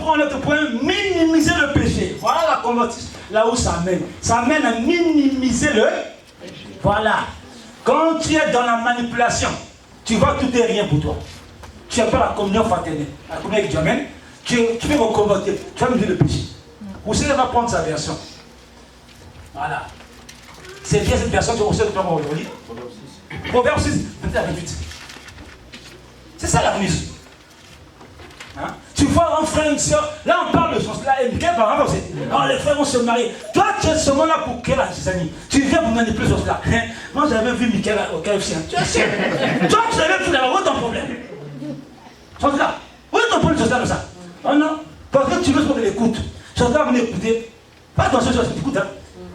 prendre l'autre point, minimiser le péché. Voilà la conversion, là où ça mène. Ça mène à minimiser le péché. Voilà. Quand tu es dans la manipulation, tu vois que tout est rien pour toi. Tu n'as pas la communion fraternelle. La communion avec Dieu, amen. Tu veux reconvertir, tu vas me dire le péché. Vous savez, va prendre sa version. Voilà. C'est bien cette version que vous savez aujourd'hui. Proverbe 6, 27 à 28. C'est ça la mise. Hein? Tu vois un frère, une soeur, là on parle de choses là, et quel parent c'est oh, les frères vont se marier. Toi tu es seulement là pour quel âge, amis? Tu viens pour manipuler sur cela. Hein? Moi j'avais vu Michael au KFC. Tu es sûr? Toi tu l'avais vu là, où est ton problème? Sur là. Où est ton problème sur ça comme ça? Oh non, parce que tu veux qu'on l'écoute. Je dois venir écouter. Pas attention sur ce que tu écoutes. Hein?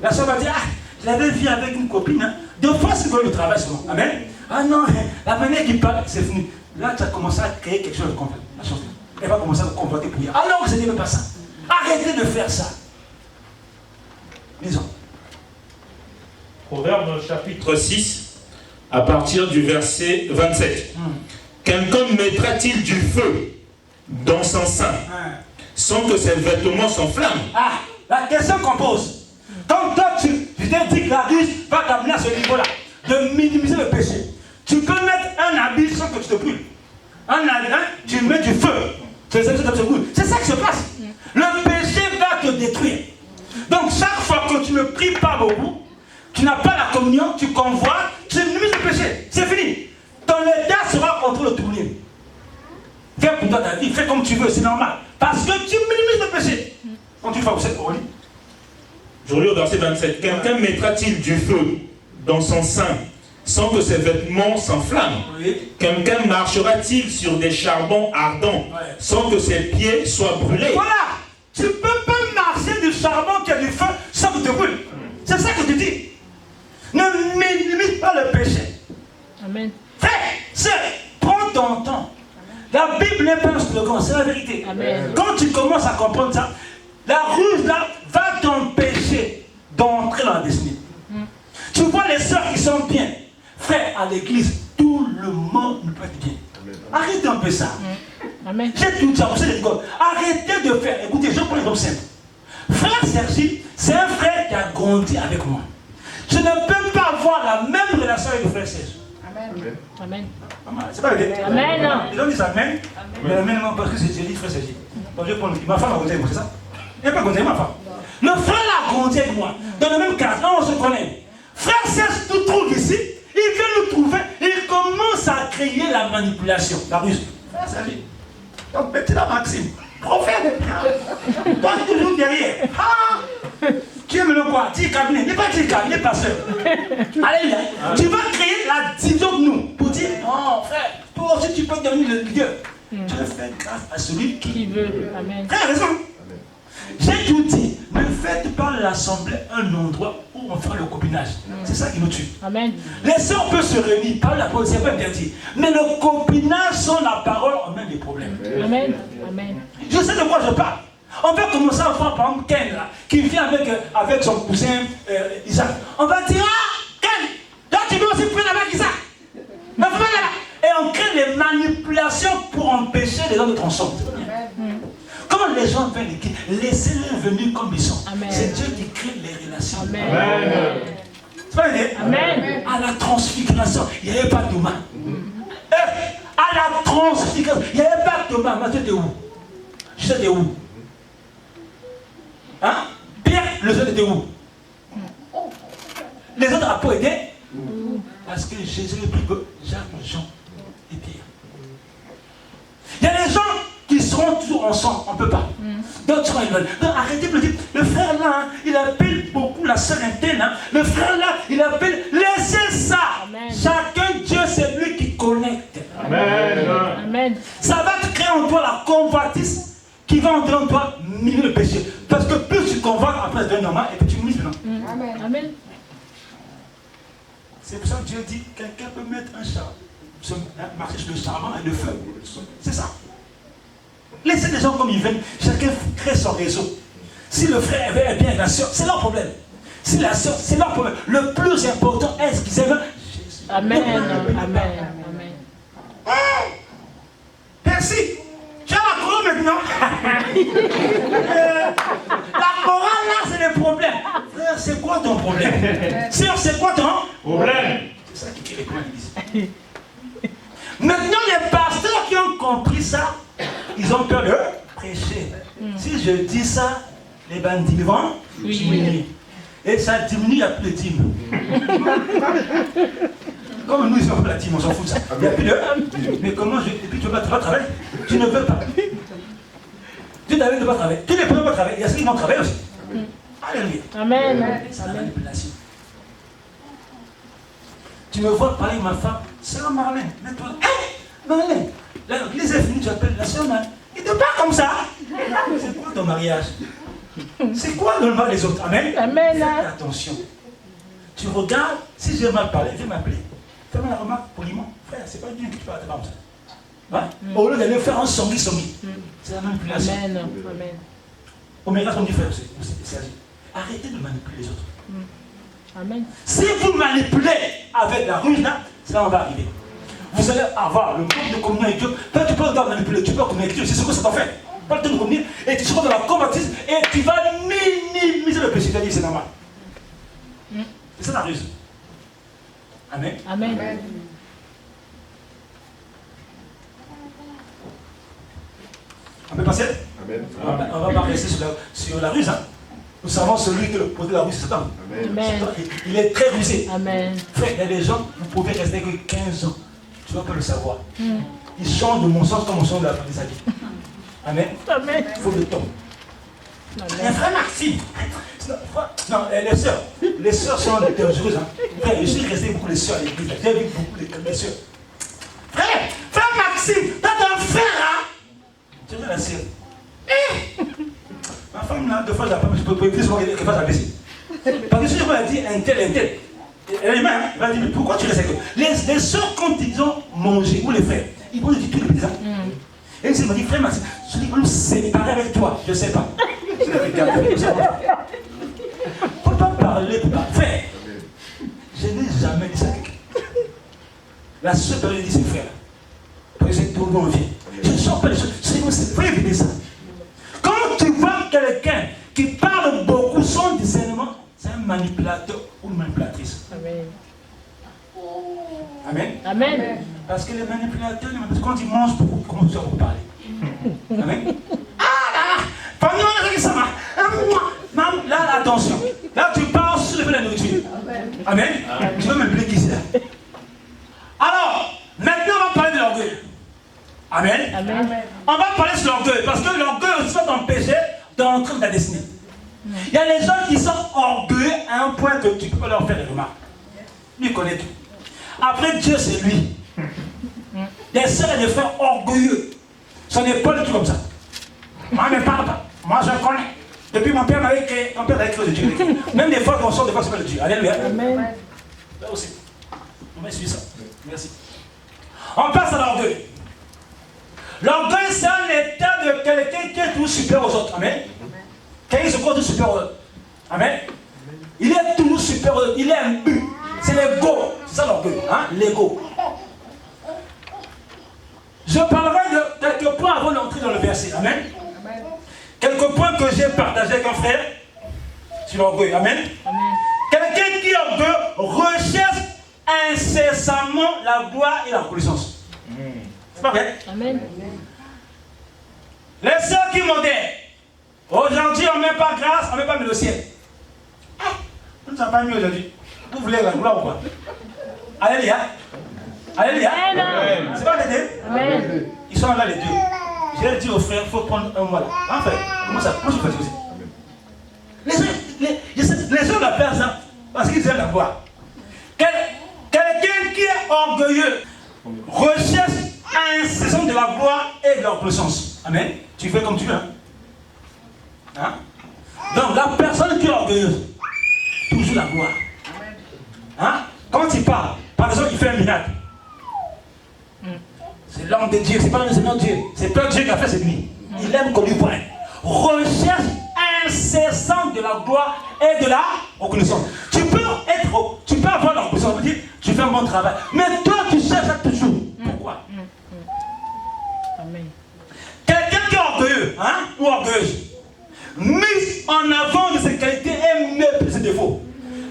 La soeur va dire, ah, je l'avais vu avec une copine. Hein? Deux fois c'est quoi le travail souvent. Amen. Ah non, la manière qu'il parle, c'est fini. Là tu as commencé à créer quelque chose de complet. La chose. Elle va commencer à vous comporter pour dire ah non, ce n'est pas ça. Arrêtez de faire ça. Lisons. Proverbe chapitre 6, à partir du verset 27. Quelqu'un mettra-t-il du feu dans son sein sans que ses vêtements s'enflamment? Ah, la question qu'on pose. Quand toi, je t'ai dit que la ruse va t'amener à ce niveau-là, de minimiser le péché. Tu peux mettre un habit sans que tu te brûles. Un habit, tu mets du feu. C'est ça qui se passe. Le péché va te détruire. Donc chaque fois que tu ne pries pas beaucoup, tu n'as pas la communion, tu convoites, tu minimises le péché. C'est fini. Ton état sera contre le tourner. Fais pour toi ta vie, fais comme tu veux, c'est normal. Parce que tu minimises le péché. Quand tu fais au set, je lis au verset 27. Quelqu'un mettra-t-il du feu dans son sein sans que ses vêtements s'enflamment? Oui. Quelqu'un marchera-t-il sur des charbons ardents sans que ses pieds soient brûlés? Voilà. Tu ne peux pas marcher du charbon qui a du feu sans que tu te brûles. C'est ça que tu dis. Ne minimise pas le péché. Amen. Frère, prends ton temps. La Bible n'est pas un slogan, c'est la vérité. Amen. Quand tu commences à comprendre ça, la ruse là va t'empêcher d'entrer dans la destinée. Tu vois les sœurs qui sont bien. Frère, à l'église, tout le monde ne peut être bien. Arrêtez un peu ça. Amen. J'ai tout dit, vous savez, arrêtez de faire. Écoutez, je prends l'exemple simple. Frère Sergi, c'est un frère qui a grandi avec moi. Je ne peux pas avoir la même relation avec le frère Sergi. Amen. Amen. C'est pas vrai. Amen. Ils ont dit ça, amen. Mais amen, non, parce que j'ai dit frère Sergi. Donc je prends ma femme a grandi avec moi, c'est ça? Il n'a pas grandi avec ma femme. Le frère a grandi avec moi. Dans le même cadre, on se connaît. Frère Serge nous trouve ici, il vient nous trouver, il commence à créer la manipulation, la ruse. Frère Serge, donc petit là Maxime, prophète, toi toujours derrière. Ah, tu aimes le quoi? Dis cabinet, n'est pas dit cabinet, pasteur. Alléluia. Tu vas créer la division de nous pour dire, non frère, toi aussi tu peux devenir le leader. Tu veux faire grâce à celui qui veut. Amen. Frère, raison. J'ai tout dit, ne faites pas l'assemblée un endroit où on fera le copinage. C'est ça qui nous tue. Amen. Les sœurs peuvent se réunir, parler la parole, c'est pas interdit. Mais le copinage sans la parole, on met des problèmes. Amen. Amen. Je sais de quoi je parle. On va commencer à voir par exemple Ken là, qui vient avec son cousin Isaac. On va dire, ah, Ken, toi tu veux aussi prendre avec Isaac. Et on crée des manipulations pour empêcher les gens de transformer. Quand les gens veulent l'équipe, laissez-les venir comme ils sont. C'est Dieu qui crée les relations. Amen. C'est pas vrai? Amen. À la transfiguration, il n'y avait pas de Thomas. À la transfiguration, il n'y avait pas de Thomas. Mais tu étais où? Je sais où? Hein? Pierre, le seul était où? Les autres n'ont pas été? Parce que Jésus est plus que Jacques, Jean et Pierre. Il y a des gens qui seront toujours ensemble, on ne peut pas. D'autres seront éloignés. Donc arrêtez de le dire. Le frère là, hein, il appelle beaucoup la sœur interne. Hein. Le frère là, il appelle. Laissez ça. Amen. Chacun, Dieu, c'est lui qui connecte. Amen. Amen. Ça va te créer en toi la convoitise qui va entrer en toi minimiser le péché. Parce que plus tu convoites, après c'est normal et puis tu minimises maintenant. Amen. Amen. C'est pour ça que Dieu dit quelqu'un peut mettre un char, marcher sur le charbon et le feu. C'est ça. Laissez les gens comme ils veulent, chacun crée son réseau. Si le frère est bien la soeur, c'est leur problème. Si la soeur, c'est leur problème. Le plus important est ce qu'ils aiment Jésus. Amen. Amen. Amen. Merci. Tu as la couronne non? La chorale là, c'est le problème. Frère, c'est quoi ton problème? Sœur, c'est quoi ton Problème. C'est ça qui est les problèmes ici. Maintenant, les pasteurs qui ont compris ça, ils ont peur de prêcher. Si je dis ça, les bandits vont diminuer. Et ça diminue, il n'y a plus de dîmes. Comme nous, ils ont fait la dîme, on s'en fout de ça. Il n'y a plus de. Mais comment je. Et puis tu ne veux pas travailler? Tu ne veux pas. Tu n'avais pas travailler. Tu ne peux pas travailler. Il y a ceux qui vont travailler aussi. Alléluia. Amen. C'est la manipulation. Tu me vois parler avec ma femme, sœur Marlène, mets-toi là. Hé, Marlène, l'église est finie, tu appelles la sœur Marlène. Il te parle comme ça. C'est quoi ton mariage? C'est quoi le mal des autres? Amen. Amen. Fais attention. Tu regardes, si j'ai mal parlé, viens m'appeler. Fais-moi la remarque poliment. Frère, c'est pas bien que tu parles comme ça. Hein? Au lieu d'aller faire un songi. C'est la manipulation. Amen. Amen. Au miracle, on dit frère, c'est arrêtez de manipuler les autres. Amen. Si vous manipulez avec la ruse là, ça va arriver. Vous allez avoir le manque de communion avec Dieu. Quand tu peux manipuler, tu peux communier avec Dieu, c'est ce que ça t'en fait. Pas le temps de communier, et tu seras dans la convoitise, et tu vas minimiser le péché. Tu vas dire c'est normal. C'est ça la ruse. Amen. Amen. On peut passer? Amen. On va pas rester sur la ruse. Hein. Nous savons celui qui pose la ruse, c'est Satan. Amen. Il est très rusé. Amen. Frère, il y a des gens, vous pouvez rester que 15 ans. Tu ne vas pas le savoir. Ils changent de mon sens comme on change de la vie. Amen. Amen. Il faut le temps. Amen. Frère Maxime. Non, les sœurs sont dangereuses. Hein. Frère, je suis resté beaucoup les sœurs à l'église. J'ai vu beaucoup les sœurs. Frère Maxime, t'as un frère, hein? Tu vois la sœur. Ma femme, là, deux fois, je peux éviter ce qu'elle fasse abaisser. Parce que si je me dis un tel, elle est humaine, hein? Elle va dire, mais pourquoi tu restes avec eux? Les sœurs, quand ils ont mangé, ou les frères, ils vont dire tous les petits ans. Et il m'a dit, frère Maxime, je dis, nous séparer avec toi, je ne sais pas. Je ne peux pas parler pour pas faire. Je n'ai jamais dit ça à quelqu'un. La seule personne qui dit, c'est frère. Parce que c'est tout le monde vient. Je ne sens pas les choses. C'est frère qui dit ça. Quand tu vois quelqu'un qui parle beaucoup sans discernement, c'est un manipulateur ou une manipulatrice. Amen. Amen. Amen. Parce que les manipulateurs, quand ils mangent beaucoup, comment tu vas vous parler? Amen. Ah là, pendant que ça va. Là, attention. Là, tu parles sur le fait de la nourriture. Amen. Tu veux me blé qui c'est là? Alors, maintenant, on va parler de l'orgueil. Amen. Amen. On va parler sur l'orgueil. Parce que l'orgueil aussi va t'empêcher d'entrer dans ta destinée. Il y a des gens qui sont orgueilleux à un point que tu peux leur faire des remarques. Lui, il connaît tout. Après, Dieu, c'est lui. Des sœurs et des frères orgueilleux. Ce n'est pas du tout comme ça. Moi, je ne parle pas. Moi, je connais. Depuis mon père m'avait créé, mon père avait créé de Dieu. Même des fois qu'on sort, des fois, c'est pas de Dieu. Alléluia. Amen. Là aussi. On va suivre ça. Merci. On passe à l'orgueil. L'orgueil, c'est un état de quelqu'un qui est toujours supérieur aux autres. Amen. Quelqu'un se croit toujours supérieur aux autres. Amen. Il est toujours supérieur aux autres. Il est un but. C'est l'ego. C'est ça l'orgueil. Hein? L'ego. Je parlerai de quelques points avant d'entrer dans le verset. Amen. Quelques points que j'ai partagés avec un frère sur l'orgueil. Amen. Quelqu'un qui est orgueilleux recherche incessamment la gloire et la reconnaissance. C'est pas vrai? Amen. Les sœurs qui modèrent. Aujourd'hui, on ne met pas grâce, on ne met pas le ciel. Vous ne savez pas mieux aujourd'hui. Vous voulez la gloire ou quoi? Alléluia. Alléluia. C'est pas les deux? Amen. Ils sont là les deux. J'ai dit aux frères, il faut prendre un mois là. En fait, comment ça? Comment je fais aussi? Les gens l'appellent ça parce qu'ils aiment la gloire. Quelqu'un qui est orgueilleux recherche incessamment de la gloire et de la reconnaissance. Amen. Tu fais comme tu veux. Hein? Donc la personne qui est orgueilleuse, toujours la gloire. Hein? Quand il parle, par exemple, il fait un miracle. C'est l'homme de Dieu, c'est pas notre Dieu. C'est pas Dieu qui a fait, c'est lui. Il aime qu'on lui voie. Recherche incessante de la gloire et de la reconnaissance. Tu peux avoir la reconnaissance, on peut dire, tu fais un bon travail. Mais toi, tu cherches ça toujours. Pourquoi? Amen. Quelqu'un qui est orgueilleux hein, ou orgueilleuse, mise en avant de ses qualités et méprise ses défauts.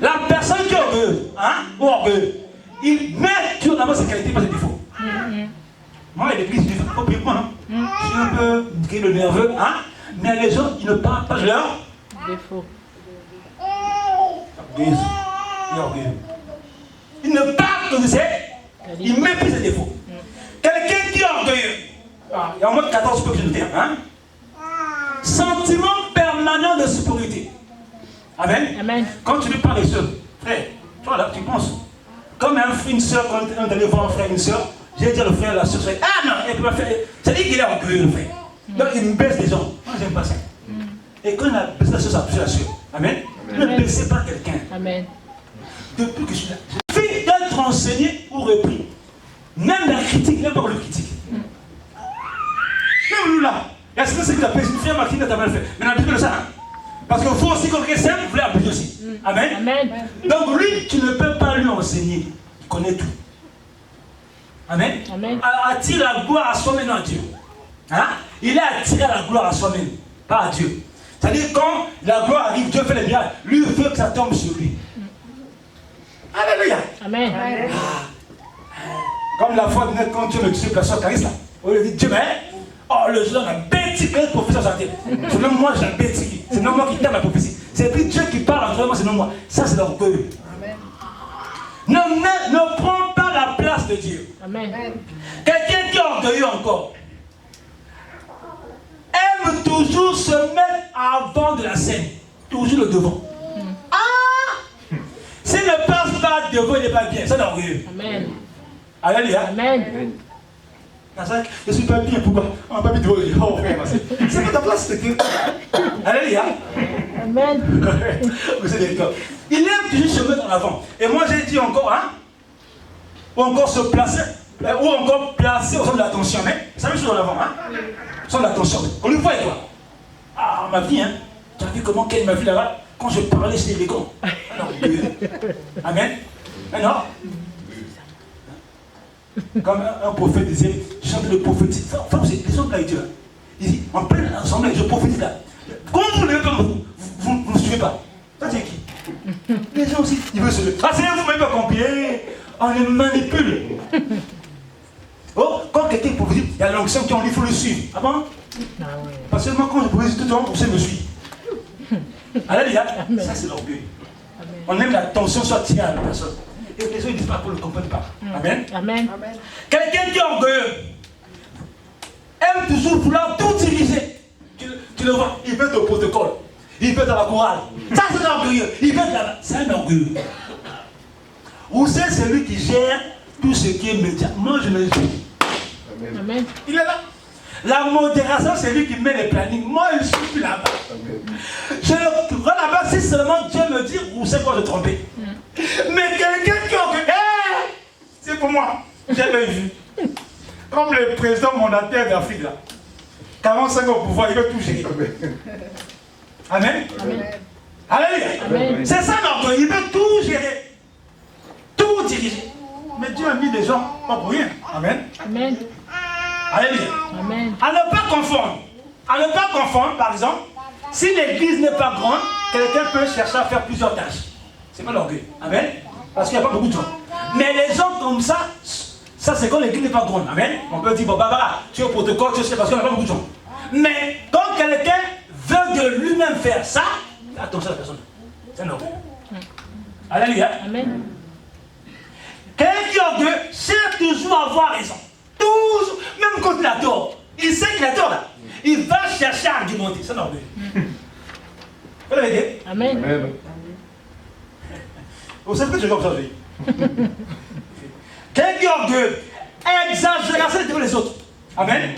La personne qui est orgueilleuse, hein, ou orgueilleuse, il met toujours en avant ses qualités et pas ses défauts. Moi, à l'église, je dis, faut prier pour moi, hein. Je suis un peu le nerveux, hein, mais les gens, ils ne parlent pas de leur Défaut. orgueilleuse et orgueilleux. Il ne parle que de ses, il méprise ses défauts. Quelqu'un qui est orgueilleux, il y a au moins 14 peuples de terre, hein. Sentiment permanent de supériorité. Amen. Amen. Quand tu lui parles des sœurs, frère, toi là, tu penses, comme un frère, une soeur, quand on est allé voir un frère, une soeur, j'ai dit à le frère, la soeur, ah non, elle peut pas faire. Ça dit qu'il est orgueilleux, le frère. Donc il me baisse les gens. Moi, j'aime pas ça. Et quand on a baissé la soeur, ça a poussé la soeur. Amen. Ne baissez pas quelqu'un. Amen. Depuis que je suis là, je suis d'être enseigné ou repris. Même la critique, même pas le critique. Même nous là, il y a certains qui appellent une frère Martine t'a mal fait. Mais n'abusez pas de ça. Hein? Parce que vous aussi, quand quelqu'un s'aime, vous voulez abuser aussi. Amen. Amen. Donc lui, tu ne peux pas lui enseigner. Il connaît tout. Amen. Amen. Attire la gloire à soi-même, non à Dieu. Hein? Il est attiré à la gloire à soi-même, pas à Dieu. C'est-à-dire quand la gloire arrive, Dieu fait les miracles. Lui veut que ça tombe sur lui. Alléluia. Amen. Comme la fois quand Dieu me dit que la soeur Caris là. On lui dit Dieu, mais oh le jeune a bêti que le professeur santé. C'est non moi j'ai bêti. C'est non moi qui t'aime la prophétie. C'est plus Dieu qui parle, vraiment c'est non moi. Ça c'est l'orgueil. Ne prends pas la place de Dieu. Amen. Quelqu'un qui est orgueilleux encore aime toujours se mettre avant de la scène. Toujours le devant. Ah! S'il ne passe pas devant, il n'est pas bien. C'est orgueilleux. Amen. Alléluia. Amen. Je suis pas bien, pourquoi? On va pas bien devant. Oh frère, c'est pas ta place. Alléluia. Amen. Vous êtes d'accord. Il aime toujours se mettre en avant. Et moi j'ai dit encore, hein? Ou encore se placer, ou encore placer au centre de l'attention. Mais ça me chose en avant, hein? Au centre de l'attention. On lui voit et toi. Ah, ma vie, hein? Tu as vu comment qu'elle m'a vu là-bas? Quand je parlais, c'était élégant. Alors, amen. Non? Comme un prophète disait, je chante le prophétique. Enfin, vous êtes des hommes là, Dieu. Il dit, en pleine assemblée, je prophétise là. Comment vous ne levez pas, vous ne suivez pas? Ça, c'est qui? Les gens aussi, ils veulent se lever. Ah, c'est vous m'avez pas compris. On les manipule. Oh, quand quelqu'un prophétise, il y a l'onction qui il faut le suivre. Ah bon? Pas seulement quand je prophétise tout le temps, vous savez me suivre. Alléluia. Ça, c'est l'orgueil. On aime l'attention soit tirée à la personne. Et les gens ne disent pas qu'on ne comprenne pas. Amen. Amen. Quelqu'un qui est orgueilleux aime toujours vouloir tout diriger. Tu le vois, il veut au protocole, il veut dans la chorale. Ça c'est orgueilleux. Il veut là-bas. C'est un orgueilleux. Ou c'est celui qui gère tout ce qui est média. Moi je me dis. Amen. Il est là. La modération, c'est lui qui met les plannings. Moi, je suis plus là-bas. Je le vois là-bas si seulement Dieu me dit où c'est quoi de tromper. Mais quelqu'un qui a... c'est pour moi. J'avais vu. Comme le président mandataire d'Afrique, là. 45 ans au pouvoir, il veut tout gérer. Amen. Amen. Alléluia. Amen. C'est ça l'orgueil. Il veut tout gérer. Tout diriger. Mais Dieu a mis des gens pas pour rien. Amen. Amen. Alléluia. Amen. À ne pas confondre. À ne pas confondre, par exemple, si l'église n'est pas grande, quelqu'un peut chercher à faire plusieurs tâches. C'est pas l'orgueil. Amen. Parce qu'il n'y a pas beaucoup de gens. Mais les gens comme ça c'est quand l'église n'est pas grande. Amen. On peut dire, bon, Barbara, tu es au protocole, tu sais, parce qu'il n'y a pas beaucoup de gens. Mais quand quelqu'un veut de lui-même faire ça, attention à la personne. C'est un orgueil. Alléluia. Amen. Quelqu'un qui est orgueilleux cherche toujours à avoir raison. Toujours, même quand il a tort. Il sait qu'il a tort là. Il va chercher à argumenter. C'est un orgueil. Vous l'avez dit? Amen. Vous savez que je vais observer. Quelqu'un qui est orgueilleux exagération devant les autres. Amen.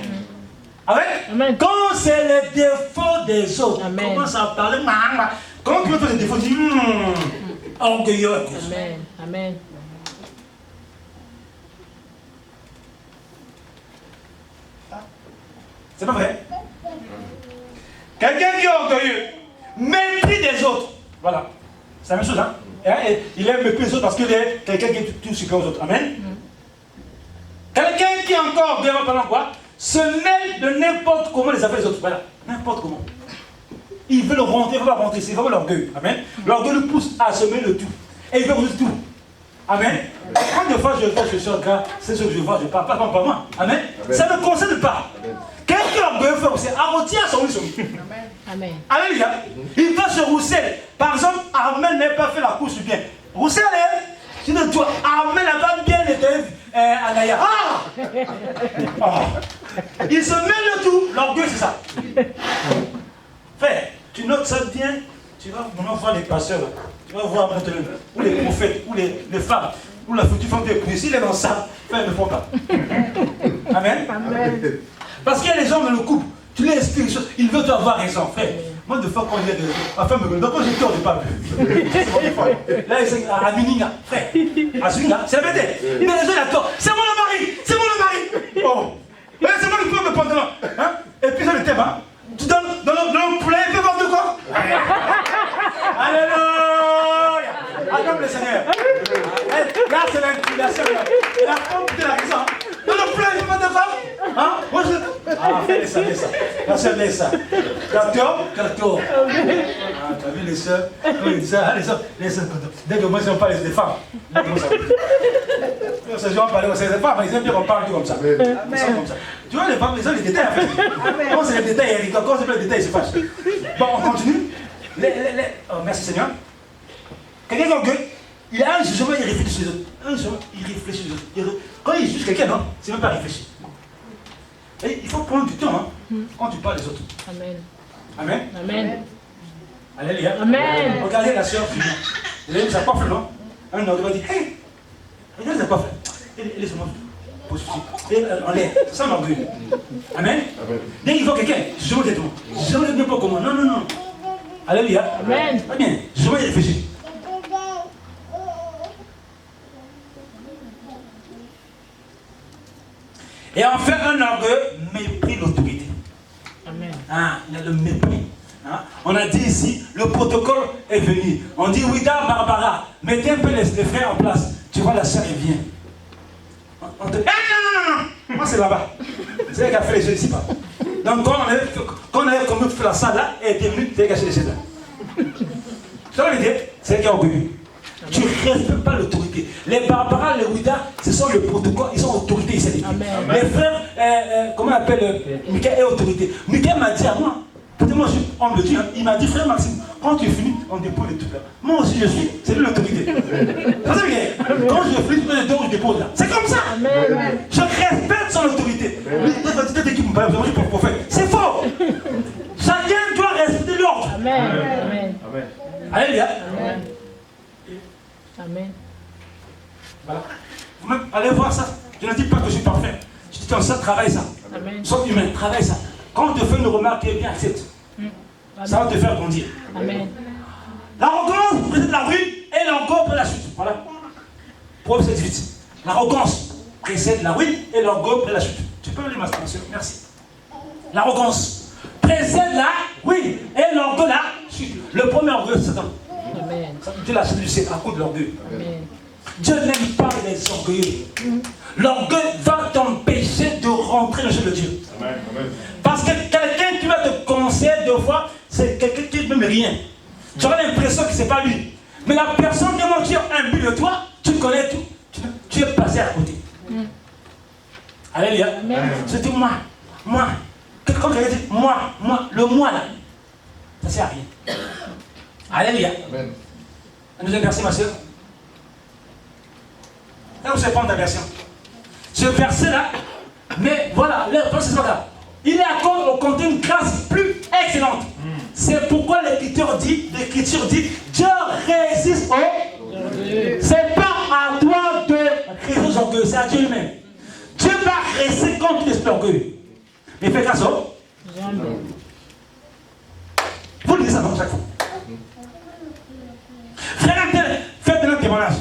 Amen. Amen. Quand c'est les défauts des autres, Amen. commence à parler. Quand tu veux faire des défauts, tu dis orgueilleux. Amen. Amen. C'est pas vrai? Quelqu'un qui est orgueilleux, mépris des autres. Voilà. C'est la même chose, hein? Et il aime mépris des autres parce qu'il est quelqu'un qui est tout supérieur aux autres. Amen. Quelqu'un qui est encore orgueilleux, pendant quoi? Se mêle de n'importe comment les affaires des autres. Voilà. N'importe comment. Ils veulent rentrer, ils ne veulent pas rentrer. C'est vraiment l'orgueil. Amen. L'orgueil le pousse à semer le tout. Et il veut résoudre tout. Amen. Quand des fois je vois ce soir, c'est ce que je vois, je ne parle pas comme moi. Amen. Ça ne me concerne pas. Quelqu'un orgueilleux fait aussi, arrêter à son rousseau. Amen. Alléluia. Il va se rousser. Par exemple, Armel n'a pas fait la course bien. Roussel, tu ne dois. Armel n'a pas bien été Anaya. Il se mêle de tout. L'orgueil, c'est ça. Frère, tu notes ça bien. Tu vas maintenant voir les pasteurs. Tu vas voir maintenant, ou les prophètes, ou les femmes, ou la future femme de l'épouse. S'il est dans ça, frère, ne font pas. Amen. Amen. Parce qu'il y a les gens dans le couple, tu les expliques, ils veulent avoir raison, frère. Moi, de fois, quand il y a ma femme me dit, donc quand j'ai tort de ne pas c'est mon fois. Là, c'est à Mininga, frère. À Suninga, c'est la vérité. Mais les gens, ils ont tort. C'est moi le mari, c'est moi le mari. Oh, c'est moi qui peux me pantalon. Hein? Et puis, ça le thème, hein? Tu donnes dans le poulet, il peut voir de quoi? Alléluia. Acclame le Seigneur. Là, c'est l'inclination. La pompe de la raison. Dans le poulet, il peut voir de quoi? Hein? Moi, je... Ah, fais ça, laisse ça. Là, c'est laisse ça. Carton. Ah, tu as vu les soeurs? Quand ils disent ça, les soeurs, dès que moi, je parle des femmes. Là, comment ça? Ces gens parlent des femmes, ils aiment bien qu'on parle comme ça. Ils sont comme ça. Tu vois, les femmes, les hommes, les détails, en fait. Quand c'est les détails, ils rigolent. Quand c'est pas les détails, ils se fâchent. Bon, on continue. Oh, merci Seigneur. Quelqu'un d'orgueil, il a un jugement, il réfléchit sur les autres. Un jugement, il réfléchit sur les autres. Quand il juge quelqu'un, non, c'est même pas réfléchir. Et il faut prendre du temps quand tu parles des autres. Amen. Amen. Amen. Alléluia. Amen. Regardez la sœur Julien. Vous avez vu sa coiffe, non? Un orgueil va dire, hey, regarde sa coiffe. Elle est seulement positive. Et en l'air. C'est ça l'orgueil. Amen. Dès qu'il voit quelqu'un, je me dis tout. Je me dis pas comment. Non. Alléluia. Amen. Très bien. Je me réfléchir. Et enfin, un orgueil mépris l'autorité. Amen. Ah, il y a le mépris. Hein? On a dit ici, le protocole est venu. On dit, oui, Barbara, mettez un peu les frères en place. Tu vois, la sœur, elle vient. On te dit, non. Moi, c'est là-bas. C'est elle qui a fait les jeux ici, pas. Donc, quand on avait comme fait la salle là, elle était venue, c'est elle qui a fait les jeux là. Tu vois l'idée? C'est elle qui a obéi. Tu ne respectes pas l'autorité. Les Barbara, les Ouida, ce sont le protocole, ils sont autorité ici. Les frères, comment on appelle, Michael est autorité. Michael m'a dit à moi, peut-être moi on me le dit, il m'a dit, frère Maxime, quand tu es fini, on dépose les trucs là. Moi aussi je suis, c'est lui l'autorité. Quand je finis, je dépose là. C'est comme ça. Amen. Je respecte son autorité. Cette équipe me parle, je suis pour prophète. C'est faux. Chacun doit respecter l'ordre. Amen. Alléluia. Amen. Amen. Voilà. Vous-même, allez voir ça. Je ne dis pas que je suis parfait. Je dis comme ça, travaille ça. Amen. Sois humain, travaille ça. Quand on te fait une remarque, tu es bien accepte. Ça va te faire grandir. Amen. L'arrogance précède la ruine et l'orgueil pour la chute. Voilà. Proverbe 7:8. L'arrogance précède la ruine et l'orgueil pour la chute. Tu peux lire ma station, merci. L'arrogance précède la ruine et l'orgueil la chute. Le premier orgueil, c'est Satan. Amen. Dieu l'a chute du ciel à cause de l'orgueil. Amen. Dieu n'aime pas les orgueilleux. L'orgueil va t'empêcher de rentrer dans le jeu de Dieu. Amen. Parce que quelqu'un qui va te conseiller deux fois, c'est quelqu'un qui ne même rien. Tu auras l'impression que ce n'est pas lui. Mais la personne qui a un but de toi, tu connais tout. Tu es passé à côté. Alléluia. Je dis moi. Quand quelqu'un dit moi, le moi là, ça ne sert à rien. Alléluia. Amen. Un deuxième verset, ma soeur. Là, vous savez prendre ta version. Ce verset-là, mais voilà, c'est pas grave. Il est accordé au contenu une grâce plus excellente. C'est pourquoi l'Écriture dit, Dieu résiste aux. C'est pas à toi de résister aux orgueils, c'est à Dieu lui-même. Dieu va résister contre les orgueils. Mais faites grâce au. Vous lisez ça dans chaque fois. Faites un témoignage.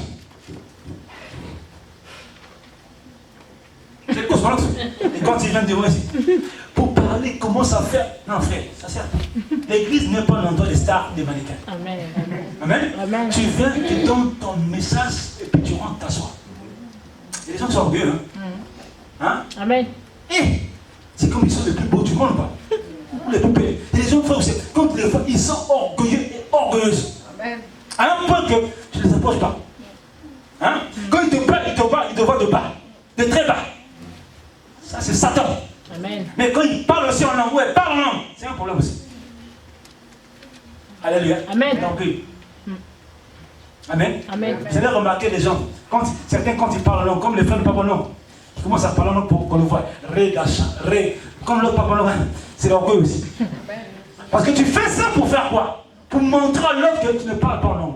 C'est quoi ce et quand il vient de dire ici, pour parler comment ça fait. Non frère, ça sert. L'église n'est pas l'endroit des stars, des mannequins. Amen. Amen. Tu viens, tu donnes ton message et puis tu rentres t'asseoir. Il y a des gens qui sont orgueilleux. Hein? Amen. Et c'est comme ils sont les plus beaux du monde. Pas. les poupées. Et les hommes, frères, quand tu les vois, ils sont orgueilleux et orgueilleuses. Amen. À un point que tu ne les approches pas. Hein? Quand ils te parlent, ils te voient de bas, de très bas. Ça, c'est Satan. Amen. Mais quand ils parlent aussi en langue, ouais, parlent en langue, c'est un problème aussi. Alléluia. Amen. Donc, amen. Amen. Vous allez remarquer les gens, certains quand ils parlent en langue, comme les frères ne parlent pas en langue, ils commencent à parler en langue pour qu'on le voit. Ré, gacha, ré. Comme l'autre parle en langue, c'est l'orgueil aussi. Parce que tu fais ça pour faire quoi? Pour montrer à l'autre que tu ne parles pas en langue.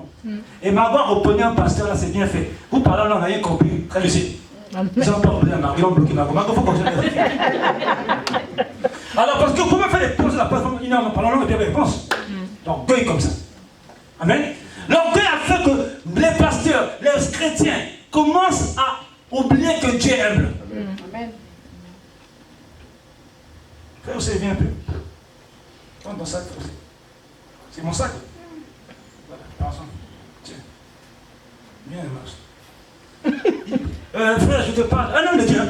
Et m'avoir reconnu un pasteur là, c'est bien fait. Vous parlez en langue, rien compris. Très lucide. Ils n'ont pas compris la marque, ils ont bloqué ma commande. Il faut continuer. Alors, parce que vous pouvez faire des pauses, la personne, il n'en parle en langue et puis il réponse. L'orgueil comme ça. Amen. L'orgueil a fait que les pasteurs, les chrétiens commencent à oublier que Dieu est humble. Amen. Frère, vous savez, viens un peu. Prends ton sac, frère. C'est mon sac. Voilà, prends ça. Tiens. Viens, marche. Frère, je te parle. Un homme de Dieu.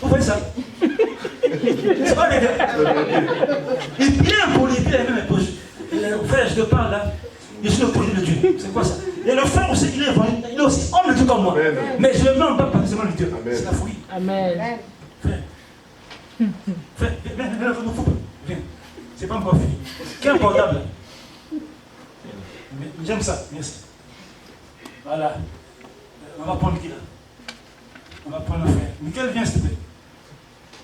Vous voyez ça? C'est pas les gars. Il vient pour lui, il a même les poches. Frère, je te parle là. Je suis le projet de Dieu. C'est quoi ça? Et le frère aussi, il est aussi homme de Dieu comme moi. Amen. Mais je ne le mets pas parce que c'est de Dieu. C'est la folie. Amen. Frère. Frère, viens, ne faut pas. Viens. C'est pas encore fini. Quel portable là? J'aime ça. Merci. Voilà. On va prendre qui là? On va prendre le frère. Michael, viens s'il te plaît.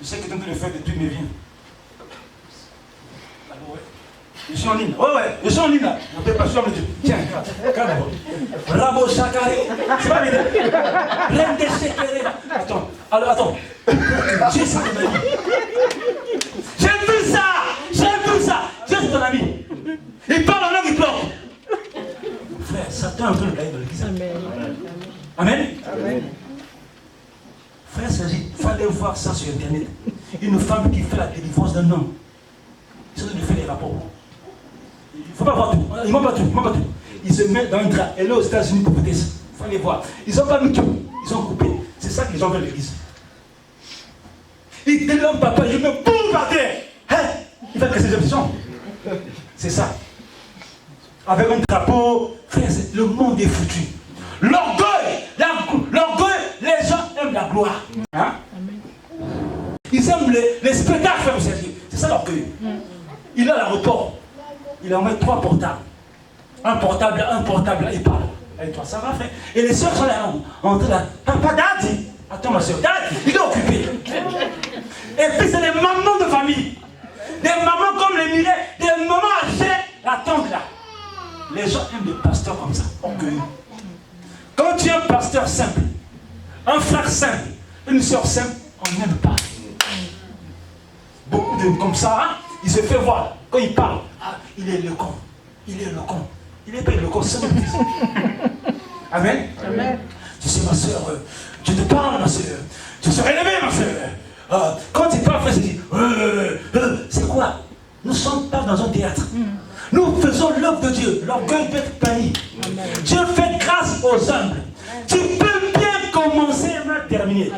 Je sais que tant que le frère de Dieu me vient. Alors, ouais. Je suis en ligne. Ouais, je suis en ligne là. Je ne peux pas sur le Dieu. Tiens, calme-toi. Rabo Chakaré. C'est pas bien. Reine des Chakaré. Attends. Alors, attends. Dieu, c'est ton ami. J'aime tout ça. J'aime tout ça. Dieu, c'est ton ami. Il parle en langue, il pleure. Frère, Satan est en train de gagner dans l'église. Amen. Amen. Amen. Frère, il fallait voir ça sur Internet. Une femme qui fait la délivrance d'un homme. C'est ça qui fait les rapports. Il ne faut pas voir tout. Ils ne montrent pas tout. Ils se mettent dans un drap. Elle est aux États-Unis pour côté ça. Il faut les voir. Ils n'ont pas mis tout. Ils ont coupé. C'est ça que les gens veulent l'église. Il dit l'homme, papa, je me boum par terre. Hein? Il va casser ses options. C'est ça. Avec un drapeau. Frère, le monde est foutu. L'orgueil, les gens aiment la gloire. Hein? Ils aiment les spectacles, frère, c'est ça l'orgueil. Il a l'aéroport. Il a envoyé 3 portables. Un portable, il parle. Et toi, ça va, frère. Et les soeurs sont là, en train de papa, daddy. Attends, ma soeur, daddy, il est occupé. Et puis, c'est des mamans de famille. Des mamans comme les Mireilles, des mamans âgées, la tante là. Les gens aiment des pasteurs comme ça, orgueilleux. Quand tu es un pasteur simple, un frère simple, une soeur simple, on n'aime pas. Beaucoup de comme ça, hein, il se fait voir. Quand il parle, il est le con. Il est le con. Il n'est pas le con, c'est son fils. Amen. Amen. Tu sais, ma soeur, je te parle, ma soeur. Tu serais élevée, ma soeur. Quand il parle, frère, c'est dit, c'est quoi? Nous ne sommes pas dans un théâtre. Nous faisons l'œuvre de Dieu. L'orgueil peut être banni. Dieu fait grâce aux humbles. Tu peux bien commencer et mal terminer.